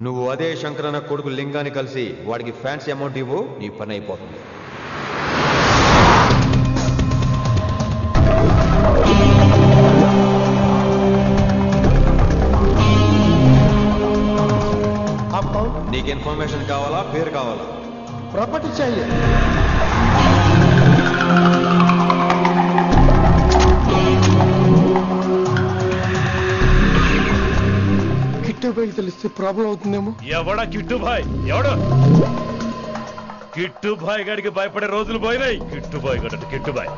నువ్వు అదే శంకరన్న కొడుకు లింగాన్ని కలిసి వాడికి ఫ్యాన్సీ అమౌంట్ ఇవ్వు, నీ పని అయిపోతుంది. నీకు ఇన్ఫర్మేషన్ కావాలా, పేరు కావాలా? ప్రాపర్టీ चाहिए. కిట్టుబాయ్ తెలిస్తే ప్రాబ్లం అవుతుందేమో. ఎవడా కిట్టుబాయ్? ఎవడు కిట్టుబాయ్ గారికి భయపడే రోజులు పోయినాయి. కిట్టుబాయ్ గడ కిట్టుబాయ్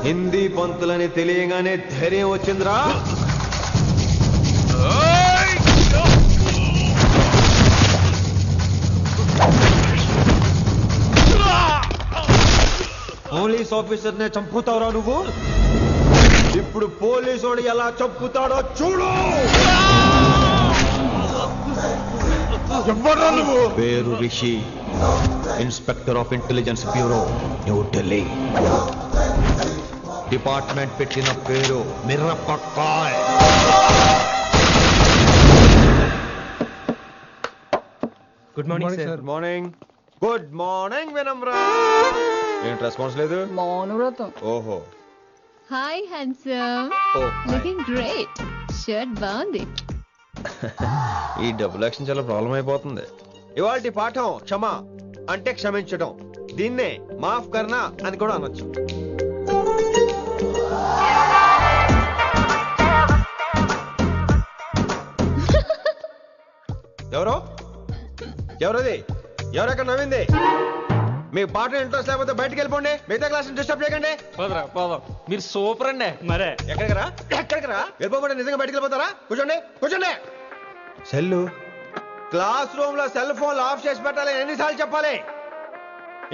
హిందీ పంతులని తెలియగానే ధైర్యం వచ్చిందిరా. పోలీస్ ఆఫీసర్ నే చంపుతావురా నువ్వు? ఇప్పుడు పోలీసుడు ఎలా చంపుతాడో చూడు. ఎవరా నువ్వు? పేరు Rishi, inspector of intelligence bureau, New Delhi. Department పెట్టిన పేరు మిర్రపక్కాయ్. Good morning sir. Good morning. Good morning Vinamra. ఏంటి రెస్పాన్స్ లేదు? మౌనవ్రతం. ఓహో. Hi handsome, looking great. Shirt బాగుంది. ఈ డబుల్ యాక్షన్ చాలా ప్రాబ్లం అయిపోతుంది. ఇవాల్టి పాఠం క్షమ అంటే క్షమించడం. దీన్నే మాఫ్ కర్నా అని కూడా అనొచ్చు. ఎవరో ఎవరది? ఎవరెక్కడ నవ్వింది? మీ పాట ఇంట్రెస్ట్ లేకపోతే బయటకు వెళ్ళిపోండి. మిగతా క్లాస్ డిస్టర్బ్ చేయకండి. మీరు సూపర్ అండి. మరే ఎక్కడికి రా? వెళ్ళిపోకుండా నిజంగా బయటకు వెళ్ళిపోతారా? కూర్చోండి కూర్చోండి. సెల్లు క్లాస్ రూమ్ లో సెల్ ఫోన్ ఆఫ్ చేసి పెట్టాలి. ఎన్నిసార్లు చెప్పాలి?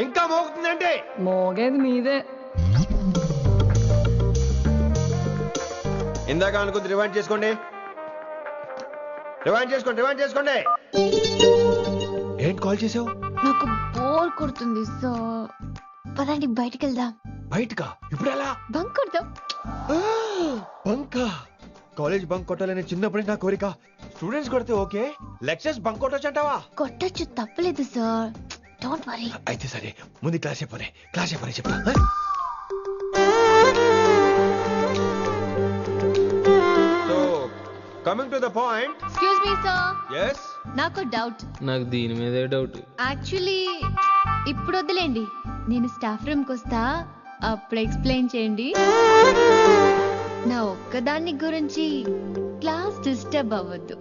ఇంకా మోగుతుందంటే మోగేది మీదే. ఇందాక అనుకుంది రివైండ్ చేసుకోండి. ఏంటి కాల్ చేసావు? నాకు బోర్ కొడుతుంది, సో పదండి బయటికి వెళ్దాం. బయటకా? ఇప్పుడు ఎలా? బంక్ కొడదాం. బంకా? కాలేజ్ బంక్ కొట్టాలని చిన్నప్పుడే నా కోరిక. స్టూడెంట్స్ కొడితే ఓకే, లెక్చర్స్ బంక్ కొట్టొచ్చు అంటావా? కొట్టొచ్చు, తప్పలేదు సార్. Don't worry. అయితే సరే, ముందు క్లాస్ చెప్పని చెప్తా. So coming to the point. Excuse me sir. yes నాకు డౌట్. నాకు దీని మీదే డౌట్. యాక్చువల్లీ ఇప్పుడు వద్దులేండి, నేను స్టాఫ్ రూమ్ కి వస్తా, అప్పుడు ఎక్స్ప్లెయిన్ చేయండి. నా ఒక్కదాన్ని గురించి క్లాస్ డిస్టర్బ్ అవ్వద్దు.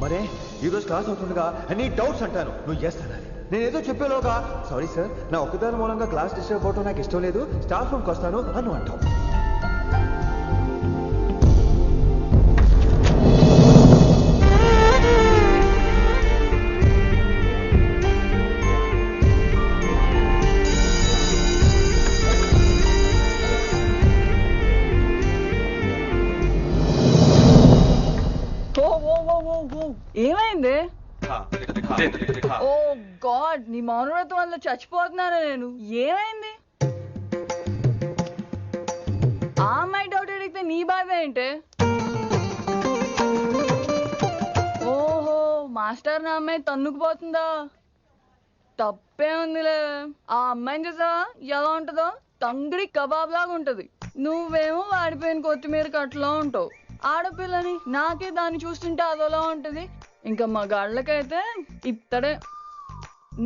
మరే ఈరోజు క్లాస్ అవుతుండగా అన్ని డౌట్స్ అంటాను, నువ్వు చేస్తాను. నేను ఏదో చెప్పేలోగా సారీ సార్, నా ఒక్కదాని మూలంగా క్లాస్ డిస్టర్బ్ అవడం నాకు ఇష్టం లేదు, స్టాఫ్ రూమ్కి వస్తాను అని అంటావు. ఏమైంది? ఓ గాడ్, నీ మౌనవ్రతం వల్ల చచ్చిపోతున్నాను నేను. ఏమైంది? ఆ అమ్మాయి డౌట్ అడిగితే నీ బాధ ఏంటి? ఓహో, మా మాస్టర్ నా అమ్మాయి తన్నుకుపోతుందా? తప్పే ఉందిలే. ఆ అమ్మాయిని చూసావా ఎలా ఉంటుందో? తంగిడి కబాబ్ లాగా ఉంటది. నువ్వేమో వాడిపోయిన కొత్తిమీర కట్టలో ఉంటావు. ఆడపిల్లని నాకే దాన్ని చూస్తుంటే అదోలా ఉంటది. ఇంకా మగాళ్ళకైతే ఇత్తడే.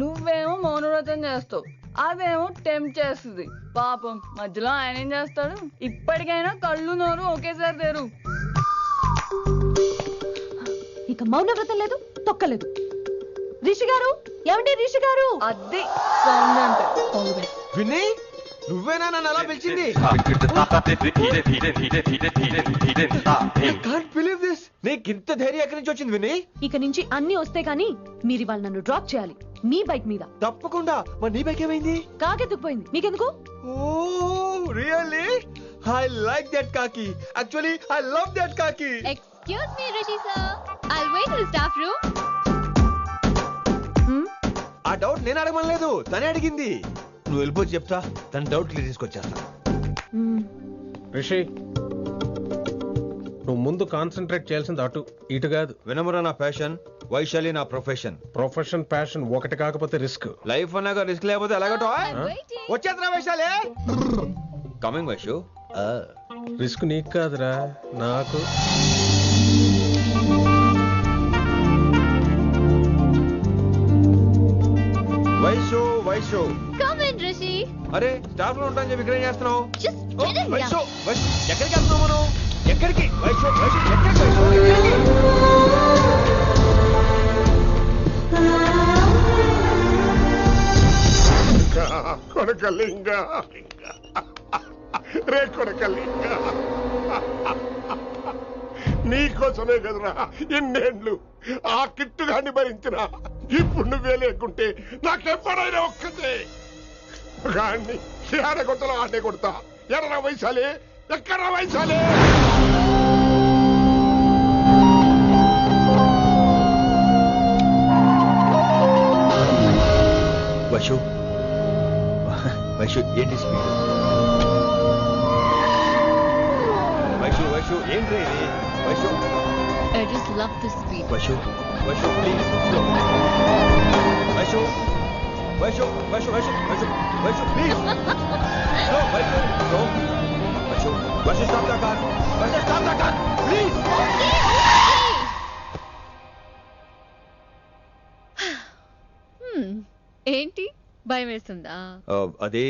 నువ్వేమో మౌనవ్రతం చేస్తావు, అదేమో టెంప్ట్ చేస్తుంది. పాపం మధ్యలో ఆయన ఏం చేస్తాడు? ఇప్పటికైనా కళ్ళు నోరు ఒకేసారి తెరు. ఇక మౌనవ్రతం లేదు, తొక్కలేదు. రిషి గారు, ఏమండి రిషి గారు? అది సౌండ్ అంటే. విన్నీ, నువ్వేనా నన్ను అలా పిలిచింది? Can't believe this. నీకింత ధైర్యం ఎక్కడి నుంచి వచ్చింది విన్నీ? ఇక నుంచి అన్ని వస్తే కానీ మీరు ఇవాళ నన్ను డ్రాప్ చేయాలి మీ బైక్ మీద. తప్పకుండా. మరి నీ బైక్ ఏమైంది? కాకెత్తుకుపోయింది. మీకెందుకు? Oh really? I like that కాకి. యాక్చువల్లీ ఐ లవ్ దట్ కాకి. Excuse me Rishi sir, I'll wait in the staff room. ఆ డౌట్ నేను అడగమనలేదు, తనే అడిగింది. నువ్వు వెళ్ళిపోయి చెప్తా, తన డౌట్ క్లియర్ తీసుకొచ్చేస్తా. రిషి, నువ్వు ముందు కాన్సన్ట్రేట్ చేయాల్సింది అటు ఇటు కాదు. వినమ్ర నా ప్యాషన్, వైశాలి నా ప్రొఫెషన్. ప్రొఫెషన్ ప్యాషన్ ఒకటి కాకపోతే రిస్క్. లైఫ్ అన్నాక రిస్క్ లేకపోతే ఎలాగటో? I'm waiting. వచ్చేద్రా వైశాలి. కమింగ్ వైషు. రిస్క్ నీకు కాదురా, నాకు. Vaishu Vaishu. Come in Rishi. అరే స్టాఫ్ లో ఉంటాను చెప్పి ఇక్కడ ఏం చేస్తున్నావు? Just get in Vaishu here. Vaishu ఎక్కడికి వెళ్తున్నావు మనం? ఎక్కడికి? వైషు వైషు ఎక్కడికి? వైషు ఎక్కడికి? కొడకలింగ రే కొడకలింగ, నీకోసమే కదరా ఎన్నేళ్ళు ఆ కిట్టుగాన్ని భరించినా. ఇప్పుడు నువ్వే లేకుంటే నాకెప్పుడైనా ఒక్కతే గాన్ని ఆడగొట్టలో ఆడే కొడతా. ఎర్ర వైశాలి, ఎక్కడ వైశాలి? వైషు వైషు ఏంటి స్పీడ్? వైషు వైషు ఏంటి ఇది? Vaishu I just love this speed. Vaishu Vaishu please slow. Vaishu Vaishu Vaishu Vaishu Vaishu Vaishu please slow. Vaishu slow. Vaishu Vaishu stop the car. Vaishu stop the car please. ఏంటి భయం వేస్తుందా? అదే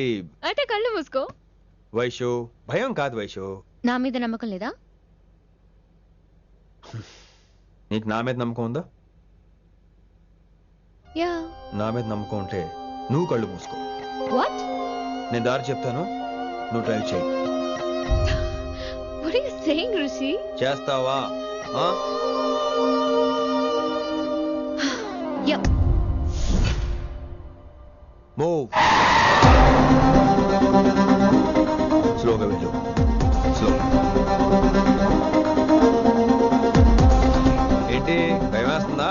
అయితే కళ్ళు మూసుకో. వైషు భయం కాదు వైషు. నా మీద నమ్మకం లేదా? నీకు నా మీద నమ్మకం ఉందా? యా. నా మీద నమ్మకం ఉంటే నువ్వు కళ్ళు మూసుకో. వాట్? నేను దారి చెప్తాను, నువ్వు డ్రైవ్ చేయి. What are you saying, Rishi? చేస్తావా? Yep. మూవ్. స్లోగా వెళ్ళు. స్లో. ఏంటి భయం వేస్తుందా?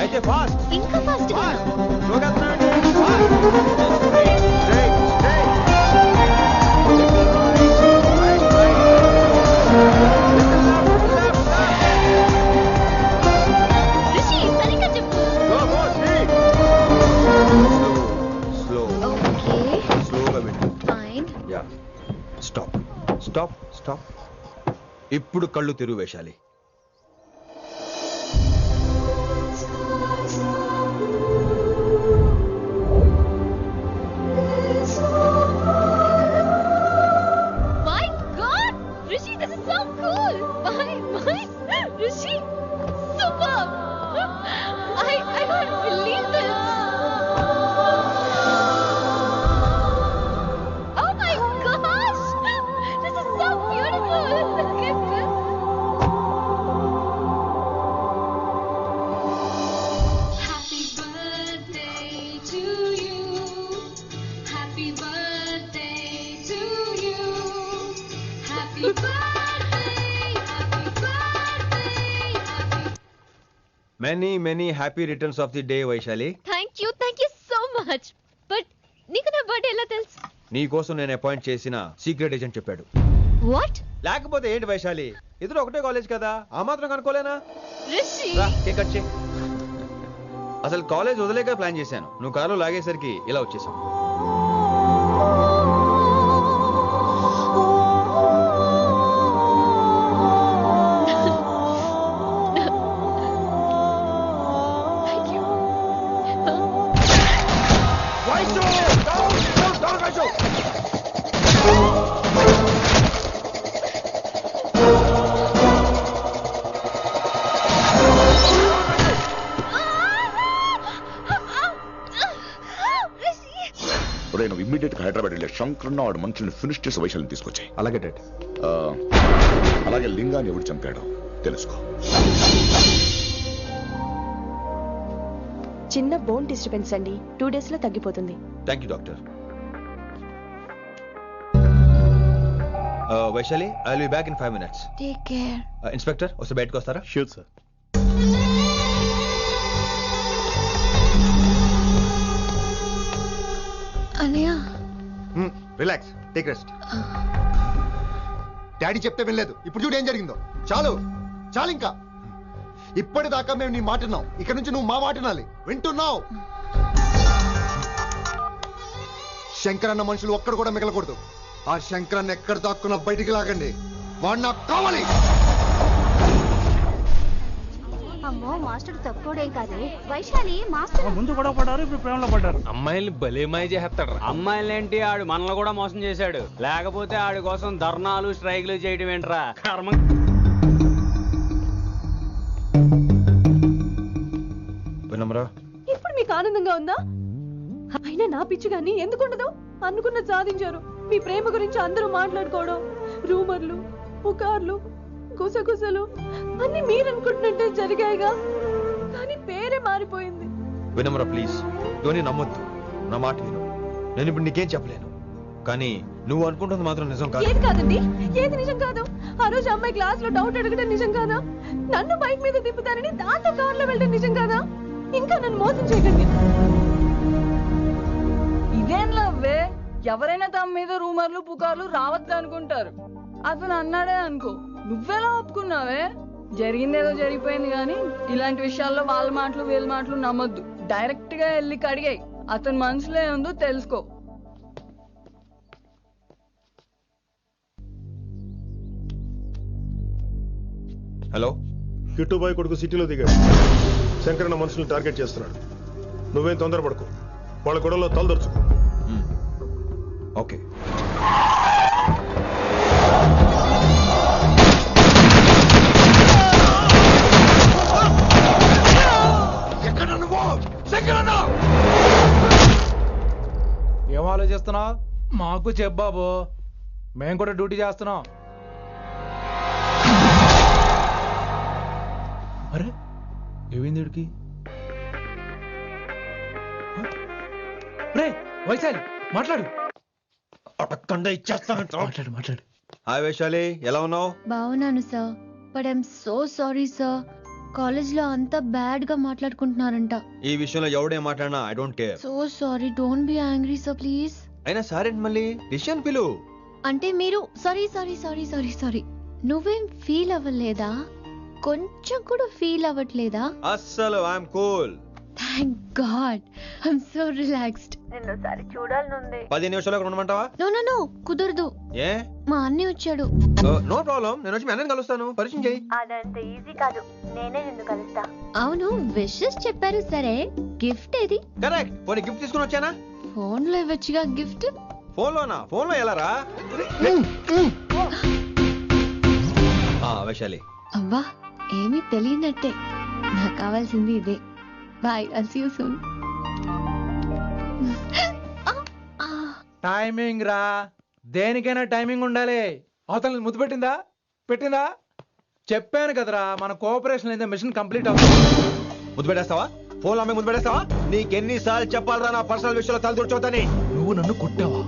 అయితే ఫాస్ట్. ఇంకా ఫాస్ట్ గా. స్లోగా Rishi, సరిగ్గా చెప్పు. స్లో. Okay. స్లోగా వెళ్ళు. Fine. Yeah. Stop stop stop. ఇప్పుడు కళ్ళు తెరువు వేశాలి. My God, Rishi, this is so cool. My, Rishi, superb. I can't believe this. Oh my gosh, this is so beautiful. Look at this. Happy birthday to you. Happy birthday to you. Happy birthday, happy birthday, happy. Many many happy returns of the day Vaishali. Thank you so much. But నీకు నా birthday ఎలా తెలుసు? నీ కోసం నేను appoint చేసిన secret agent చెప్పాడు. What? లేకపోతే ఏంటి వైశాలి, ఇద్దరు ఒకటే కాలేజ్ కదా, ఆ మాత్రం కనుక్కోలేనా? Rishi. రా కేక్ కట్ చేయి. అసలు కాలేజ్ వదిలేక ప్లాన్ చేశాను. నువ్వు కారు లాగేసరికి ఇలా వచ్చేసావు. నువ్వు ఇమ్మీడియట్ గా హైదరాబాద్ వెళ్ళే శంకరన్న వాడు మనుషుల్ని ఫినిష్ చేసి వైశాల్ని తీసుకొచ్చాయి. అలాగే డాడ్. అలాగే లింగాన్ని ఎవరు చంపాడో తెలుసుకో. చిన్న బోన్ డిస్టర్బెన్స్ అండి, 2 days లో తగ్గిపోతుంది. Thank you doctor. Vaishali, I will be back in 5 minutes. Take care. Inspector వస్తే బయటకు వస్తారా? Sure sir. అన్నయ్య రిలాక్స్, టేక్ రెస్ట్. డాడీ చెప్తే వినలేదు, ఇప్పుడు చూడు ఏం జరిగిందో. చాలు చాలు, ఇంకా ఇప్పటిదాకా మేము నీ మాట విన్నాం, ఇక్కడ నుంచి నువ్వు మా మాట వినాలి. వింటున్నావు? శంకరన్న మనుషులు ఒక్కడు కూడా మిగలకూడదు. ఆ శంకరన్న ఎక్కడ దాక్కున్నా బయటికి లాగండి, వాడు నాకు కావాలి. అమ్మో, మాస్టర్ తక్కువడేం కాదే. వైశాలి మాస్టర్ ముందు గొడవ పడ్డారు, ఇప్పుడు ప్రేమలో పడ్డారు. అమ్మాయిల్ని భలే మాయ చేస్తాడు. అమ్మాయిలేంటి, ఆడు మనల్ని కూడా మోసం చేశాడు. లేకపోతే ఆడి కోసం ధర్నాలు స్ట్రైక్లు చేయడం ఏంట్రా కర్మ. వినమ్రా, ఇప్పుడు మీకు ఆనందంగా ఉందా? అయినా నా పిచ్చి గాని ఎందుకుండదు? అనుకున్న సాధించారు. మీ ప్రేమ గురించి అందరూ మాట్లాడుకోవడం, రూమర్లు, పుకార్లు, గుసగుసలు అన్ని మీరనుకుంటున్నట్టే జరిగాయిగా. కానీ పేరే మారిపోయింది. వినమ్రా ప్లీజ్, ధోని నమ్మొద్దు, నా మాట విను. నేను ఇప్పుడు నీకేం చెప్పలేను, కానీ నువ్వు అనుకుంటుంది మాత్రం నిజం కాదు. ఏది కాదండి, ఏది నిజం కాదు? ఆ రోజు అమ్మాయి క్లాస్ లో డౌట్ అడగడం నిజం కాదా? నన్ను బైక్ మీద తిప్పుతారని దాంతో కార్ లో వెళ్ళడం నిజం కాదా? ఇంకా నన్ను మోసం చేయకండి. ఇదేం లవ్వే? ఎవరైనా తమ మీద రూమర్లు పుకార్లు రావద్దు అనుకుంటారు. అతను అన్నాడే అనుకో, నువ్వెలా ఒప్పుకున్నావే? జరిగిందేదో జరిగిపోయింది కానీ ఇలాంటి విషయాల్లో వాళ్ళ మాటలు వీళ్ళ మాటలు నమ్మొద్దు. డైరెక్ట్ గా వెళ్ళి కడిగాయి. అతని మనసులో ఏముందో తెలుసుకో. హలో, కిట్టుబాయ్ కొడుకు సిటీలో దిగాడు. శంకరన్న మనుషుల్ని టార్గెట్ చేస్తున్నాడు. నువ్వేం తొందరపడకు, వాళ్ళ గొడవలో తలదొరుచుకో. ఓకే. ఏం ఆలోచిస్తున్నావు? మాకు చెప్పాబు, మేము కూడా డ్యూటీ చేస్తున్నాం. అరే ఏమైంది వీడికి? రే వైశాలి, మాట్లాడు. అడగకుండా ఇచ్చేస్తాను. మాట్లాడు మాట్లాడు. హాయ్ వైశాలి, ఎలా ఉన్నావు? బాగున్నాను sir, but I'm so sorry sir. College లో అంతా బ్యాడ్ గా మాట్లాడుకుంటున్నారంట. ఈ విషయంలో ఎవడేం మాట్లాడినా I don't care. So sorry, don't be angry sir please. అయినా సరే మళ్ళీ డిసిషన్ పిలు. అంటే మీరు sorry sorry sorry sorry sorry నువ్వేం ఫీల్ అవ్వలేదా? కొంచెం కూడా ఫీల్ అవ్వట్లేదా? అస్సలు I'm cool. Thank god, I'm so relaxed. నిన్నోసారి చూడాలనుంది. 10 నిమిషాలు ఉండమంటావా? నో నో నో, కుదరదు. ఏ? మా అన్నయ్య వచ్చాడు. నో ప్రాబ్లం, నేను వచ్చి మీ అన్నని కలుస్తాను. పరిచయం చేయి. అదంత ఈజీ కాదు, నేనే నిన్ను కలుస్తా. అవును, విషెస్ చెప్పారు సరే, గిఫ్ట్ ఏది? కరెక్ట్. పోనీ గిఫ్ట్ తీసుకుని వచ్చానా? ఫోన్ లో ఇవ్వచ్చుగా గిఫ్ట్. ఫోన్ లోనా? ఫోన్ లో ఎలా రా? వైశాలి, అబ్బా ఏమీ తెలియనట్టే. నాకు కావాల్సింది ఇదే. Bye, I'll see you soon. Timing రా, దేనికైనా టైమింగ్ ఉండాలి. అవతల ముద్దు పెట్టిందా? పెట్టిందా? చెప్పాను కదరా, మన కోఆపరేషన్ అయితే మిషన్ కంప్లీట్ అవుతుంది. ముద్దు పెట్టేస్తావా? ఫోన్ లో ముద్దు పెట్టేస్తావా? నీకెన్నిసార్లు చెప్పాలరా నా పర్సనల్ విషయంలో తల దూర్చోవద్దని? నువ్వు నన్ను కొట్టావా?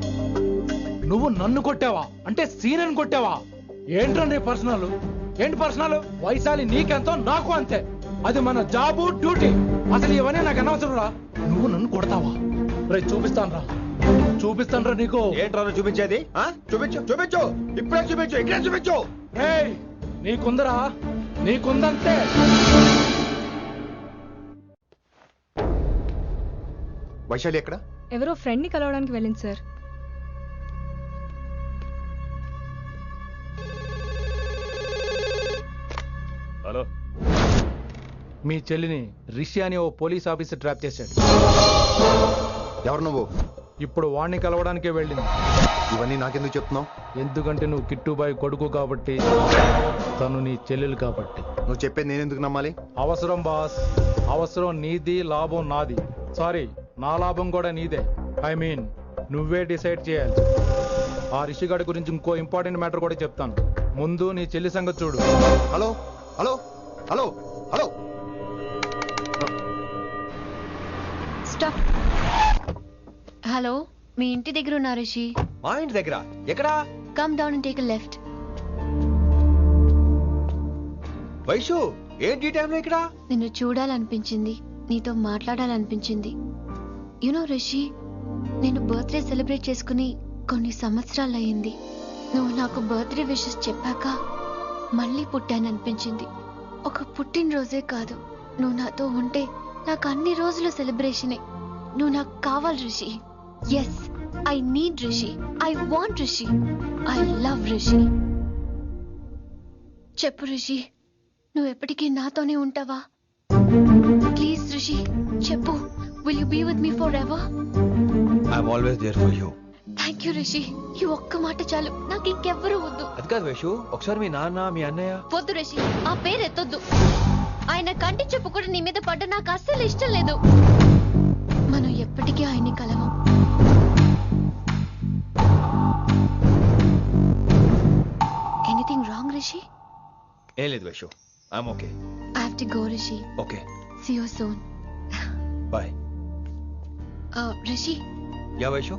నువ్వు నన్ను కొట్టావా? అంటే సీనియర్ని కొట్టావా? ఏంట్రా నీ పర్సనల్? ఏంటి పర్సనల్? వైశాలి నీకెంతో నాకు అంతే. అది మన జాబు, డ్యూటీ. అసలు ఇవన్నీ నాకు అనవసరం రా. నువ్వు నన్ను కొడతావా? రేపు చూపిస్తాను రా నీకు. ఏంట్రా చూపించేది? చూపించు చూపించు, ఇప్పుడే చూపించు, ఇక్కడే చూపించు. నీకుందరా? నీకుందంతే. వైశాలి ఎక్కడ? ఎవరో ఫ్రెండ్ని కలవడానికి వెళ్ళింది సార్. హలో, మీ చెల్లిని రిషి అని ఓ పోలీస్ ఆఫీసర్ ట్రాప్ చేశాడు. ఎవరు నువ్వు? ఇప్పుడు వాణ్ణి కలవడానికే వెళ్ళింది. ఇవన్నీ నాకెందుకు చెప్తున్నావు? ఎందుకంటే నువ్వు కిట్టుబాయి కొడుకు కాబట్టి, తను నీ చెల్లెలు కాబట్టి. నువ్వు చెప్పేది నేను ఎందుకు నమ్మాలి? అవసరం బాస్, అవసరం నీది, లాభం నాది. సారీ, నా లాభం కూడా నీదే. ఐ మీన్ నువ్వే డిసైడ్ చేయాలి. ఆ రిషిగాడి గురించి ఇంకో ఇంపార్టెంట్ మ్యాటర్ కూడా చెప్తాను. ముందు నీ చెల్లి సంగతి చూడు. Hello hello hello hello, stop. Hello, మీ ఇంటి దగ్గర ఉన్నా రిషి? మా ఇంటి దగ్గర ఎక్కడా? Come down and take a left. Vaishu, ఏంటి ఈ టైంలో ఇక్కడ? నిన్ను చూడాలనిపించింది, నీతో మాట్లాడాలనిపించింది. యునో రిషి, నేను బర్త్డే సెలబ్రేట్ చేసుకుని కొన్ని సంవత్సరాలు అయింది. నువ్వు నాకు బర్త్డే విషెస్ చెప్పాక మళ్ళీ పుట్టాననిపించింది. ఒక పుట్టినరోజే కాదు, నువ్వు నాతో ఉంటే నాకు అన్ని రోజుల సెలబ్రేషనే. నువ్వు నాకు కావాలి Rishi. Yes, I need Rishi, I want Rishi, I love Rishi. చెప్పు రిషి, నువ్వు ఎప్పటికీ నాతోనే ఉంటావా? ప్లీజ్ రిషి చెప్పు. Will you be with me forever? I'm always there for you. Thank you Rishi. ఈ ఒక్క మాట చాలు, నాకు ఇంకెవ్వరూ వద్దు. అది కాదు వైషు, ఒకసారి మీ నాన్న, మీ అన్నయ్య. వద్దు రిషి, ఆ పేరు ఎత్తొద్దు. ఆయన కంటి చెప్పు కూడా నీ మీద పడ్డ నాకు అస్సలు ఇష్టం లేదు. మనం ఎప్పటికీ ఆయన్ని కలవం. Anything wrong Rishi? ఏం లేదు Vaishu, I'm okay. I have to go Rishi. Okay, see you soon. Bye. Rishi. Yeah Vaishu.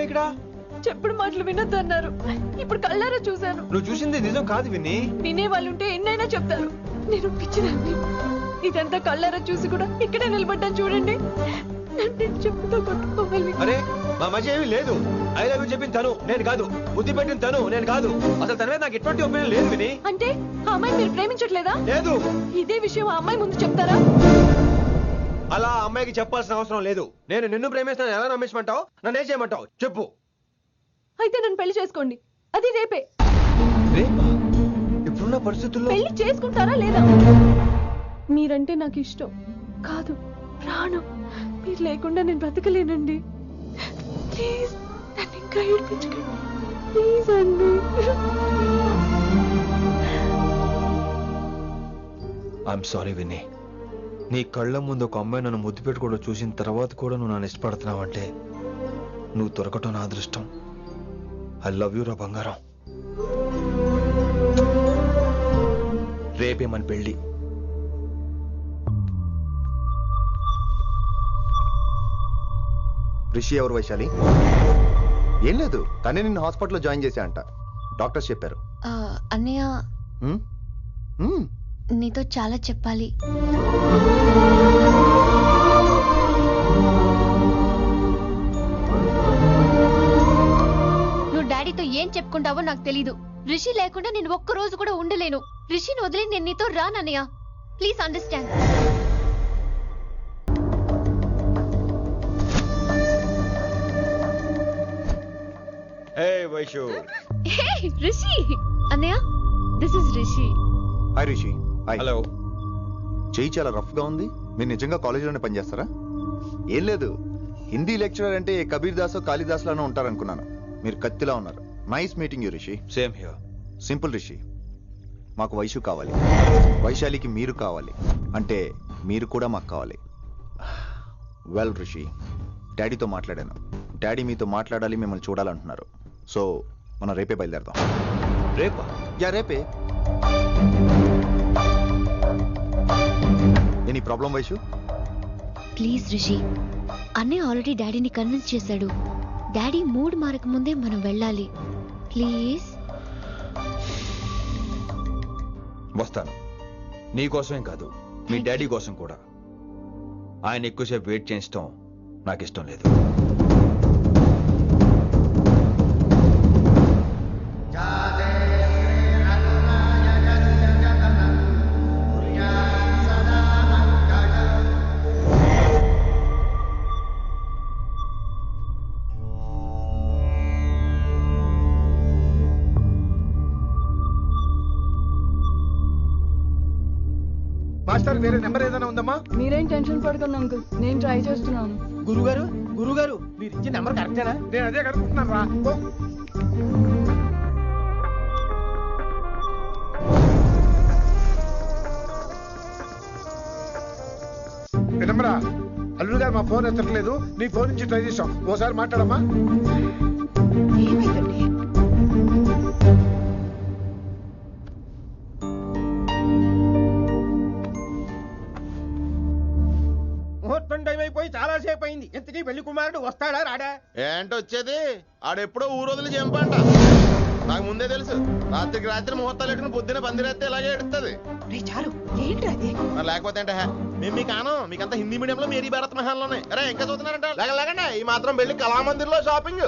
ఇక్కడ చెప్పుడు మాటలు వినొద్దు అన్నారు. ఇప్పుడు కళ్ళారా చూశాను. నువ్వు చూసింది నిజం కాదు విన్నీ. వినే వాళ్ళుంటే ఎన్నైనా చెప్తారు. నేను పిచ్చిదాన్ని. ఇదంతా కళ్ళారా చూసి కూడా ఇక్కడే నిలబడ్డాను చూడండి. నన్ను చెప్పుతో కొట్టుకోవాలి. అరే మా మధ్య ఏమీ లేదు. ఐ లవ్ యూ చెప్పింది తను, నేను కాదు. బుద్ధి పెట్టింది తను, నేను కాదు. అసలు తన మీద నాకు ఎటువంటి ఒపీనియన్ లేదు విని. అంటే ఆ అమ్మాయిని మీరు ప్రేమించట్లేదా? లేదు. ఇదే విషయం ఆ అమ్మాయి ముందు చెప్తారా? అలా అమ్మాయికి చెప్పాల్సిన అవసరం లేదు. నేను నిన్ను ప్రేమిస్తాను ఎలా నమ్మించమంటావు? నన్ను ఏం చేయమంటావు చెప్పు. అయితే నన్ను పెళ్లి చేసుకోండి, అది రేపే. ఇప్పుడున్న పరిస్థితుల్లో పెళ్లి చేసుకుంటారా లేదా? మీరంటే నాకు ఇష్టం కాదు, ప్రాణం. మీరు లేకుండా నేను బ్రతకలేనండి. ప్లీజ్ నన్ను ఇంకా ఏడిపించకండి. ప్లీజ్ అండి. I'm sorry Vinni. నీ కళ్ళ ముందు ఒక అమ్మాయి నన్ను ముద్దు పెట్టుకోవడం చూసిన తర్వాత కూడా నువ్వు నన్ను ఇష్టపడుతున్నావంటే నువ్వు దొరకటం నా అదృష్టం. ఐ లవ్ యూ రా బంగారం. రేపే మన పెళ్ళి. రిషి ఎవరు వైశాలి? ఏం లేదు, తనే నిన్ను హాస్పిటల్లో జాయిన్ చేశా అంట. డాక్టర్స్ చెప్పారు. అన్నయ్య నీతో చాలా చెప్పాలి. నువ్వు డాడీతో ఏం చెప్పుకుంటావో నాకు తెలీదు. రిషి లేకుండా నేను ఒక్క రోజు కూడా ఉండలేను. రిషిని వదిలి నేను నీతో రానన్నయ్య. Please understand. Vaishu. Hey Rishi. అన్నయ్య, this is Rishi. Hi Rishi. Hi. Hello. చెయ్యి చాలా రఫ్ గా ఉంది. మీరు నిజంగా కాలేజీలోనే పనిచేస్తారా? ఏం లేదు, హిందీ లెక్చరర్ అంటే కబీర్ దాసో కాళిదాస్ లానో ఉంటారనుకున్నాను. మీరు కత్తిలా ఉన్నారు. Nice meeting you Rishi. Same here. Simple Rishi, మాకు వైషు కావాలి, వైశాలికి మీరు కావాలి, అంటే మీరు కూడా మాకు కావాలి. వెల్ రిషి, డాడీతో మాట్లాడాను. డాడీ మీతో మాట్లాడాలి, మిమ్మల్ని చూడాలంటున్నారు. సో మనం రేపే బయలుదేరదాం. రేపా? యా రేపే. Any problem Vaishu? Please Rishi, అన్నయ్య ఆల్రెడీ డాడీని కన్విన్స్ చేశాడు. డాడీ మూడ్ మారక ముందే మనం వెళ్ళాలి. ప్లీజ్. వస్తాను. నీకోసమేం కాదు, మీ డాడీ కోసం కూడా. ఆయన ఎక్కువసేపు వెయిట్ చేయించడం నాకు ఇష్టం లేదు. మాస్టర్ వేరే నెంబర్ ఏదైనా ఉందమ్మా? మీరేం టెన్షన్ పడకండి అంకుల్, నేను ట్రై చేస్తున్నాను. గురుగారు మీరు ఇచ్చిన నెంబర్ కరెక్టేనా? నేను అదే కనుక్కుంటున్నాను రా. నెంబరా? అల్లుడు గారు మా ఫోన్ ఎత్తట్లేదు, నీ ఫోన్ నుంచి ట్రై చేసాం, ఓసారి మాట్లాడమ్మా. ముహూర్తం టైం అయిపోయి చాలా సేపు అయింది. ఎంతకీ పెళ్లి కుమారుడు వస్తాడా రాడా? ఏంటో వచ్చేది, ఆడెప్పుడో ఊరోజులు చెంపంట. నాకు ముందే తెలుసు, రాత్రికి రాత్రి ముహూర్తాలు ఎట్టుకుని పొద్దున పందిరేస్తే ఇలాగే ఎడుతుంది. చాలు ఏంటి లేకపోతే అంటే మేము మీకు ఆనం, మీకంతా హిందీ మీడియంలో మేరీ భారత్ మహాల్లోనే. అరే ఇంకా చూస్తున్నారంట, లేకండి ఈ మాత్రం వెళ్ళి కళామందిర్లో షాపింగ్.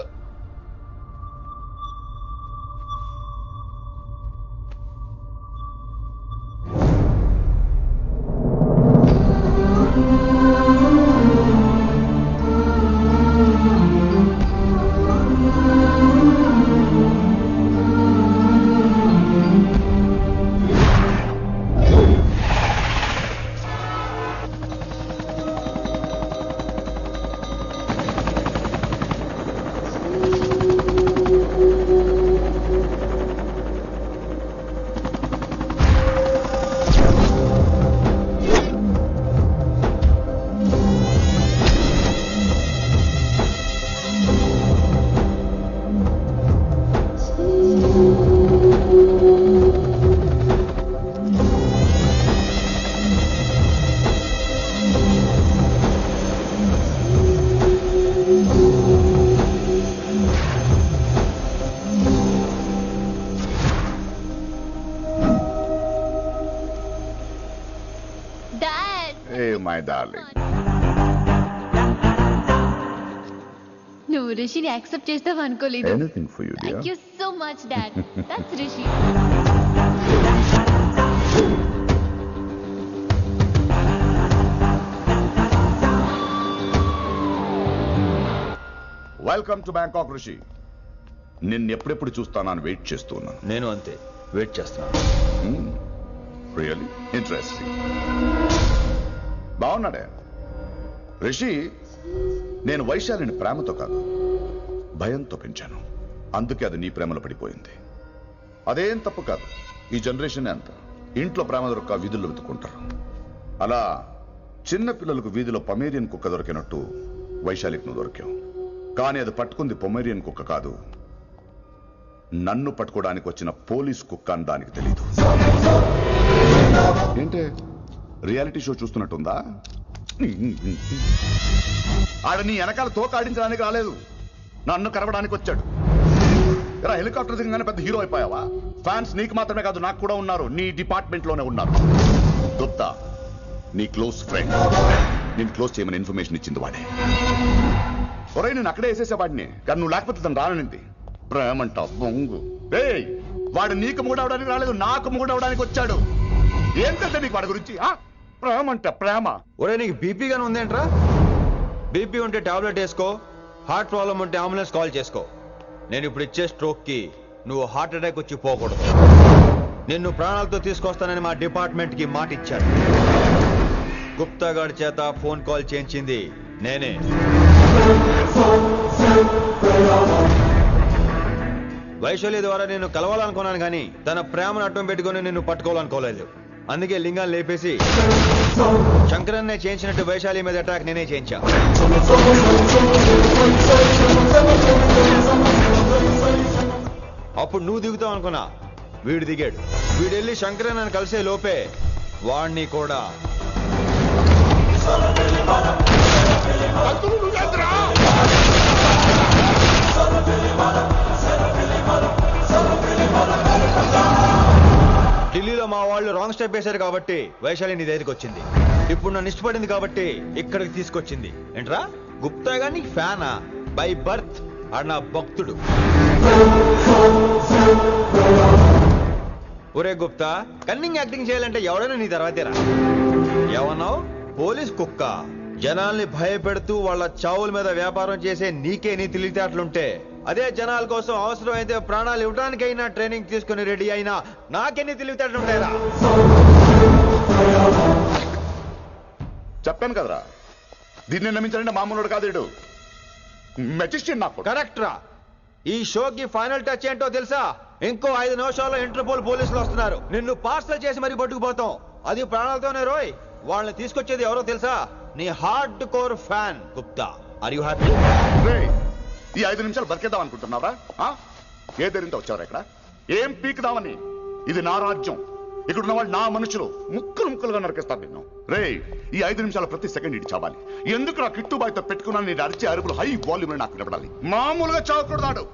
నువ్వు రిషిని యాక్సెప్ట్ చేస్తావు అనుకోలేదు. Anything for you, dear. Thank you so much, Dad. That's Rishi. Welcome to Bangkok Rishi. నిన్ను ఎప్పుడెప్పుడు చూస్తానని వెయిట్ చేస్తున్నాను. నేను అంతే వెయిట్ చేస్తున్నాను. Really interesting. బాగున్నాడే రిషి. నేను వైశాలిని ప్రేమతో కాదు, భయంతో పెంచాను. అందుకే అది నీ ప్రేమలో పడిపోయింది. అదేం తప్పు కాదు. ఈ జనరేషన్ అంత ఇంట్లో ప్రేమ దొరక్క వీధుల్లో వెతుకుంటారు. అలా చిన్న పిల్లలకు వీధిలో పొమేరియన్ కుక్క దొరికినట్టు వైశాలికి నువ్వు దొరికావు. కానీ అది పట్టుకుంది పొమేరియన్ కుక్క కాదు, నన్ను పట్టుకోవడానికి వచ్చిన పోలీస్ కుక్క అని దానికి తెలీదు. ఏంటే రియాలిటీ షో చూస్తున్నట్టుందా? ఆడ నీ వెనకాల తోక ఆడించడానికి రాలేదు, నన్ను కరవడానికి వచ్చాడు. ఇలా హెలికాప్టర్ దిగగానే పెద్ద హీరో అయిపోయావా? ఫ్యాన్స్ నీకు మాత్రమే కాదు, నాకు కూడా ఉన్నారు. నీ డిపార్ట్మెంట్ లోనే ఉన్నారు. గుప్తా నీ క్లోజ్ ఫ్రెండ్, నేను క్లోజ్ చేయమని ఇన్ఫర్మేషన్ ఇచ్చింది వాడే. ఒరే నేను అక్కడే వేసేసేవాడిని, కానీ నువ్వు లేకపోతే తను రానంది. ప్రేమంట బొంగు. వాడు నీకు మూడవడానికి రాలేదు, నాకు మూడవడానికి వచ్చాడు. ఏం తెలుసా నీకు వాడి గురించి? ప్రేమంట ప్రేమ. ఒరే నీకు బీపీగానే ఉందేంట్రా? బీపీ ఉంటే టాబ్లెట్ వేసుకో, హార్ట్ ప్రాబ్లం ఉంటే అంబులెన్స్ కాల్ చేసుకో. నేను ఇప్పుడు ఇచ్చే స్ట్రోక్ కి నువ్వు హార్ట్ అటాక్ వచ్చి పోకూడదు. నిన్ను ప్రాణాలతో తీసుకొస్తానని మా డిపార్ట్మెంట్ కి మాట ఇచ్చాను. గుప్తా గారి చేత ఫోన్ కాల్ చేయించింది నేనే. వైశాలి ద్వారా నేను కలవాలనుకున్నాను, కానీ తన ప్రేమను అడ్డం పెట్టుకుని నిన్ను పట్టుకోవాలనుకోలేదు. అందుకే లింగాన్ని లేపేసి శంకరన్నే చేయించినట్టు వైశాలి మీద అటాక్ నేనే చేయించా. అప్పుడు నువ్వు దిగుతావు అనుకున్నా, వీడు దిగాడు. వీడు వెళ్ళి శంకరన్నని కలిసే లోపే వాణ్ణి కూడా ఢిల్లీలో మా వాళ్ళు వీళ్ళు రాంగ్ స్టెప్ వేశారు కాబట్టి వైశాలి నీ దగ్గరికి వచ్చింది. ఇప్పుడు నన్ను ఇష్టపడింది కాబట్టి ఇక్కడికి తీసుకొచ్చింది. ఏంట్రా గుప్తా గాని ఫ్యానా? బై బర్త్ ఆడు నా భక్తుడు. ఒరే గుప్తా, కన్నింగ్ యాక్టింగ్ చేయాలంటే ఎవరైనా నీ తర్వాతేరా. ఏమన్నావు? పోలీస్ కుక్క. జనాల్ని భయపెడుతూ వాళ్ళ చావుల మీద వ్యాపారం చేసే నీకే నీ తెలివితేటలుంటే, అదే జనాల కోసం అవసరమైతే ప్రాణాలు ఇవ్వడానికైనా ట్రైనింగ్ తీసుకుని రెడీ అయినా నాకెన్ని తెలివితేటలుంటాయిరా? చెప్పాను కదరా, దీన్ని నమ్మించాలంటే మామూలుడు కాదు, వీడు మెజిస్ట్రియన్. నాకు కరెక్ట్ రా. ఈ షోకి ఫైనల్ టచ్ ఏంటో తెలుసా? ఇంకో 5 నిమిషాల్లో ఇంటర్పోల్ పోలీసులు వస్తున్నారు. నిన్ను పార్సల్ చేసి మరీ పట్టుకుపోతాం. అది ప్రాణాలతోనే రోయ్. వాళ్ళని తీసుకొచ్చేది ఎవరో తెలుసా? నీ hardcore fan Gupta. Are you happy? ఈ 5 నిమిషాలు బతికేద్దాం అనుకుంటున్నావరా? ఏ ధైర్యంతో వచ్చారా ఇక్కడ? ఏం పీకుదామని? ఇది నా రాజ్యం. ఇక్కడ ఉన్న వాళ్ళు నా మనుషులు. ముక్కలు ముక్కలుగా నరికేస్తారు నిన్ను. రే, ఈ 5 నిమిషాలు ప్రతి సెకండ్ ఇటు చావాలి. ఎందుకు నా కిట్టుబాయితో పెట్టుకున్నాను? నేను అరిచే అరుపులు హై వాల్యూమ్ నాకు వినపడాలి. మామూలుగా చావకూడదాడు.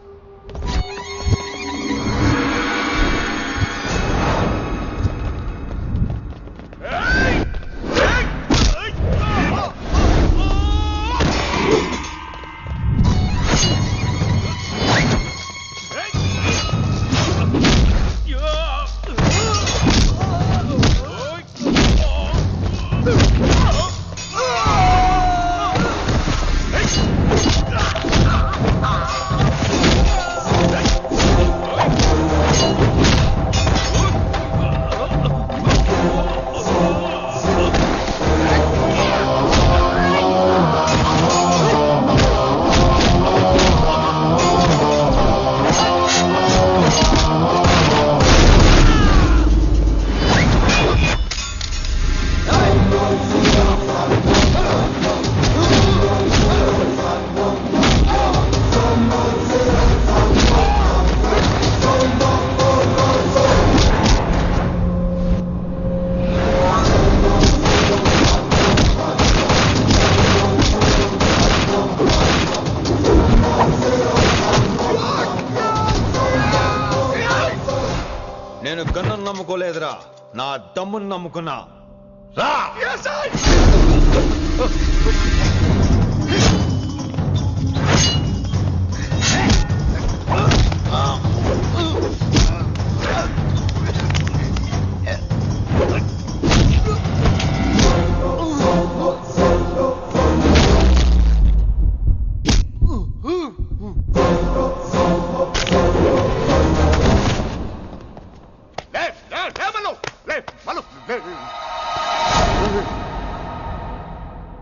నేను గన్నును నమ్ముకోలేదురా, నా దమ్మును నమ్ముకున్నా. రా!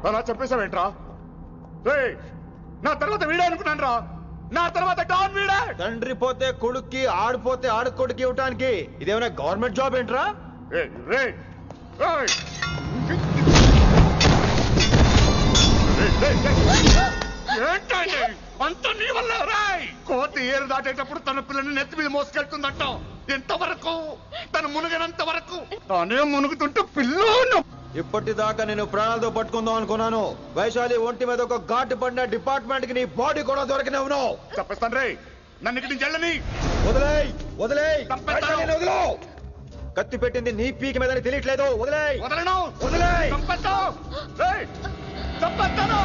అలా చెప్పేశావేంట్రా? నా తర్వాత వీడే అనుకున్నాను రా. నా తర్వాత డాన్ వీడే. తండ్రి పోతే కొడుక్కి, ఆడిపోతే ఆడుకొడుకి ఇవ్వటానికి ఇదేమైనా గవర్నమెంట్ జాబ్ ఏంట్రా? అంత నీ వల్ల రాయ్. కోతి ఏరు దాటేటప్పుడు తన పిల్లని నెత్తి మీద మోసుకెళ్తుందంట. ఎంతవరకు? తను మునిగినంత వరకు. తానే మునుగుతుంటే పిల్లను. ఇప్పటిదాకా నేను ప్రాణాలతో పట్టుకుందాం అనుకున్నాను. వైశాలి ఒంటి మీద ఒక ఘాటు పడిన డిపార్ట్మెంట్ కి నీ బాడీ కూడా దొరికినవును. చెప్పేస్తాను రే, నన్ను ఇక్కడి నుంచి వెళ్ళని. వదిలేయ్, వదిలేయ్, వదిలో. కత్తి పెట్టింది నీ పీకి మీద తెలియట్లేదు. వదిలేయ్. వదలను. వదిలేయ్. చంపేస్తాను.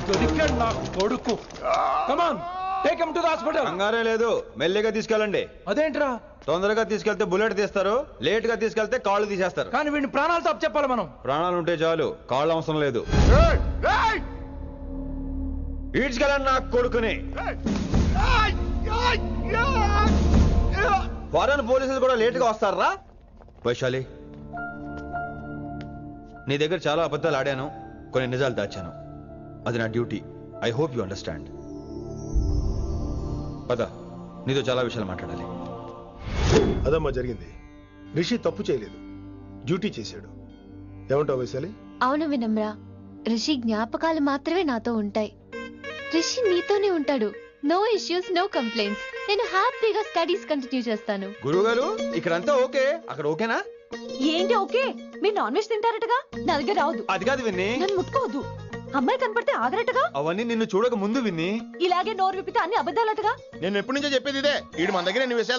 దొరికాడు నా కొడుకు. Come on, take him to the hospital. కంగారే లేదు, మెల్లిగా తీసుకెళ్ళండి. అదేంట్రా? తొందరగా తీసుకెళ్తే బుల్లెట్ తీస్తారు, లేట్ గా తీసుకెళ్తే కాళ్ళు తీసేస్తారు. కానీ వీడిని ప్రాణాలతో చెప్పాలి మనం. ప్రాణాలు ఉంటే చాలు, కాళ్ళు అవసరం లేదు. ఈడ్చుకెళ్ళండి నా కొడుకుని. ఫారెన్ పోలీసులు కూడా లేట్ గా వస్తారా? వైశాలి, నీ దగ్గర చాలా అబద్ధాలు ఆడాను, కొన్ని నిజాలు దాచాను. అది నా duty. I hope you understand. పద, నీతో చాలా విషయాలు మాట్లాడాలి. అదమ్మా జరిగింది. రిషి తప్పు చేయలేదు, డ్యూటీ చేశాడు. ఏమంటావు వైశాలి? అవును వినమ్ర, రిషి జ్ఞాపకాలు మాత్రమే నాతో ఉంటాయి. రిషి నీతోనే ఉంటాడు. No issues, no complaints. నేను హ్యాపీగా స్టడీస్ కంటిన్యూ చేస్తాను. గురువు గారు, ఇక్కడంతా ఓకే, అక్కడ ఓకేనా? ఏంటి ఓకే? మీరు నాన్ వెజ్ తింటారటగా? నా దగ్గర రావద్దు. అది కాదు విన్ని. నన్ను ముట్టుకోవద్దు. అమ్మాయి కనపడితే ఆగరట్టుగా. అవన్నీ నిన్ను చూడక ముందు విని ఇలాగే నోరు విప్పితే అన్ని అబద్ధాలట్టుగా. నేను ఎప్పటి నుంచో చెప్పేది ఇదే. వీడు మన దగ్గర ఎన్ని విషయాలు